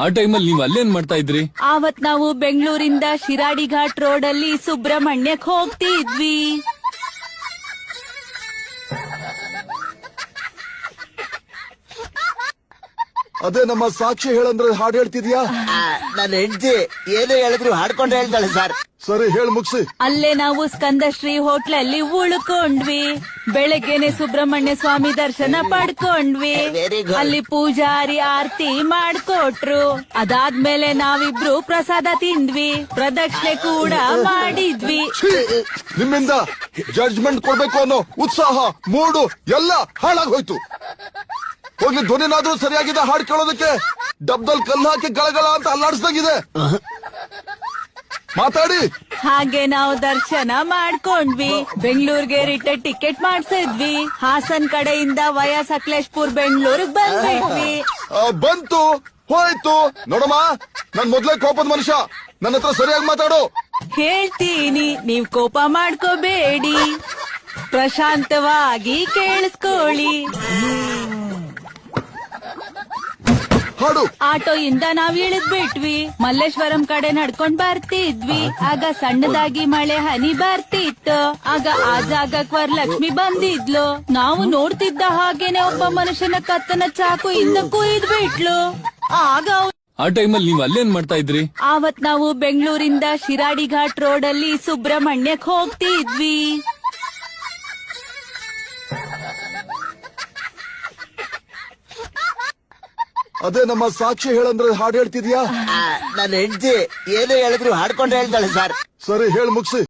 ಆ ಟೈಮಲ್ಲಿ ನೀವ್ ಅಲ್ಲೇನ್ ಮಾಡ್ತಾ ಇದ್ರಿ? ಆವತ್ ನಾವು ಬೆಂಗಳೂರಿಂದ ಶಿರಾಡಿ ಘಾಟ್ ರೋಡ್ ಅಲ್ಲಿ ಸುಬ್ರಹ್ಮಣ್ಯಕ್ ಹೋಗ್ತಿದ್ವಿ. ಅದೇ ನಮ್ಮ ಸಾಕ್ಷಿ ಹೇಳಂದ್ರೆ ಹಾಡು ಹೇಳ್ತಿದ್ಯಾ? ನನ್ನ ಹೆಂಡತಿ ಏನು ಹೇಳಿದ್ರು ಹಾಡ್ಕೊಂಡು ಹೇಳ್ತಾಳೆ ಸರ್. ಸರಿ, ಹೇಳಿ ಮುಗಿಸಿ. ಅಲ್ಲೇ ನಾವು ಸ್ಕಂದಶ್ರೀ ಹೋಟ್ಲಲ್ಲಿ ಉಳ್ಕೊಂಡ್ವಿ. ಬೆಳಗ್ಗೆನೆ ಸುಬ್ರಹ್ಮಣ್ಯ ಸ್ವಾಮಿ ದರ್ಶನ ಪಡ್ಕೊಂಡ್ವಿ. Very good. ಅಲ್ಲಿ ಪೂಜಾರಿ ಆರತಿ ಮಾಡ್ಕೊಟ್ರು. ಅದಾದ್ಮೇಲೆ ನಾವಿಬ್ರು ಪ್ರಸಾದ ತಿಂದ್ವಿ, ಪ್ರದಕ್ಷಿಣೆ ಕೂಡ ಮಾಡಿದ್ವಿ. ಛೀ, ನಿಮ್ಮಿಂದ ಜಡ್ಜ್ಮೆಂಟ್ ಕೊಡ್ಬೇಕು ಅನ್ನೋ ಉತ್ಸಾಹ ಮೂಡು ಎಲ್ಲ ಹಾಳಾಗ್ ಹೋಯ್ತು. ಹೋಗ್ಲಿ, ಧ್ವನಿನಾದ್ರೂ ಸರಿಯಾಗಿದೆ ಹಾಡು ಕೇಳೋದಕ್ಕೆ. ಡಬ್ದಲ್ಲಿ ಕಲ್ಲು ಹಾಕಿ ಗಳಗಳ ಅಂತ ಅಲ್ಲಾಡಿಸ್ದಂಗಿದೆ. ಮಾತಾಡಿ. ಹಾಗೆ ನಾವು ದರ್ಶನ ಮಾಡ್ಕೊಂಡ್ವಿ. ಬೆಂಗಳೂರಿಗೆ ರಿಟರ್ನ್ ಟಿಕೆಟ್ ಮಾಡ್ಸಿದ್ವಿ. ಹಾಸನ್ ಕಡೆಯಿಂದ ವಯಾ ಸಕಲೇಶ್ಪುರ್ ಬೆಂಗಳೂರಿಗೆ ಬಂದ್ಬಿಟ್ವಿ. ಬಂತು ಹೋಯ್ತು. ನೋಡಮ್ಮ, ನನ್ ಮೊದ್ಲೇ ಕೋಪದ ಮನುಷ್ಯ, ನನ್ನ ಹತ್ರ ಸರಿಯಾಗಿ ಮಾತಾಡು. ಹೇಳ್ತೀನಿ, ನೀವ್ ಕೋಪ ಮಾಡ್ಕೋಬೇಡಿ, ಪ್ರಶಾಂತವಾಗಿ ಕೇಳಿಸ್ಕೊಳ್ಳಿ. ಹಾಡು. ಆಟೋ ಇಂದ ನಾವ್ ಇಳಿದ್ಬಿಟ್ವಿ. ಮಲ್ಲೇಶ್ವರಂ ಕಡೆ ನಡ್ಕೊಂಡ್ ಬರ್ತಿದ್ವಿ. ಆಗ ಸಣ್ಣದಾಗಿ ಮಳೆ ಹನಿ ಬರ್ತಿತ್ತು. ಆಗ ಆ ಜಾಗಕ್ ವರಲಕ್ಷ್ಮಿ ಬಂದಿದ್ಲು. ನಾವು ನೋಡ್ತಿದ್ದ ಹಾಗೇನೆ ಒಬ್ಬ ಮನುಷ್ಯನ ಕತ್ತನ ಚಾಕು ಇಂದ ಕುಯ್ದ್ ಬಿಟ್ಲು. ಆಗ ಆ ಟೈಮಲ್ಲಿ ನೀವ್ ಅಲ್ಲೇನ್ ಮಾಡ್ತಾ ಇದ್ರಿ? ಆವತ್ ನಾವು ಬೆಂಗಳೂರಿಂದ ಶಿರಾಡಿ ಘಾಟ್ ರೋಡ್ ಅಲ್ಲಿ ಸುಬ್ರಹ್ಮಣ್ಯಕ್ ಹೋಗ್ತಿದ್ವಿ. ಅದೇ ನಮ್ಮ ಸಾಕ್ಷಿ ಹೇಳಂದ್ರೆ ಹಾಡು ಹೇಳ್ತಿದ್ಯಾ? ನನ್ನ ಹೆಂಡತಿ ಏನು ಹೇಳಿದ್ರು ಹಾಡ್ಕೊಂಡು ಹೇಳ್ತಾಳೆ ಸರ್. ಸರಿ, ಹೇಳಿ ಮುಗಿಸಿ.